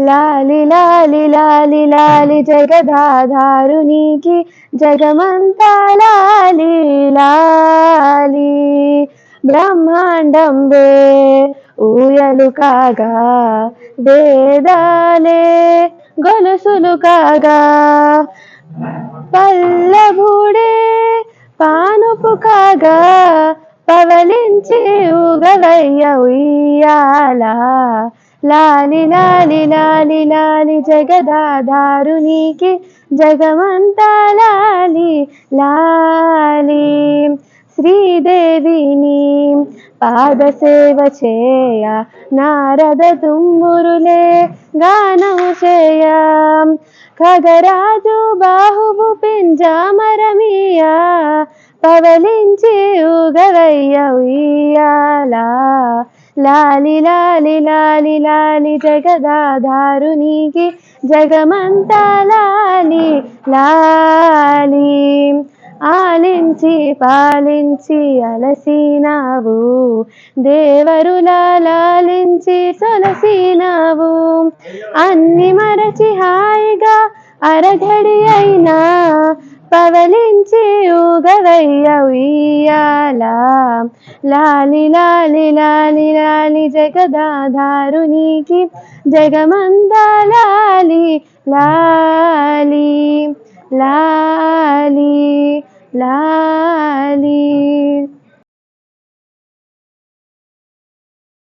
లాలి లాలి లాలి లాలి జగదాధారునికి జగమంతా లాలి లాలి బ్రహ్మాండంబే ఊయలు కాగా వేదాలే గొలుసులు కాగా పల్లవుడే పానుపు కాగా పవలించి ఊగవయ్య ఉయ్యాల లాలి లాలి లాలి లాలి జగదాధారునికి జగమంతా లాలి లాలి శ్రీదేవిని పాదసేవ చేయ నారద తుమ్మురులే గానము చేయ ఖగరాజు బాహువు పింజామరమియ పవలించి ఊగవయ్య ఉయ్యాల లాలి లాలి లాలి లాలి జగదాధారునికి జగమంతా లాలి లాలి ఆలించి పాలించి అలసినావు దేవరులా లాలించి సొలసినావు అన్ని మరచి హాయిగా అరఘడి అయినా పవలించి ఊగవయ్య ఉయ్యాల లాలి లాలి లాలి లాలి జగదాధారునికి జగమంతా లాలి లాలి లాలి లాలి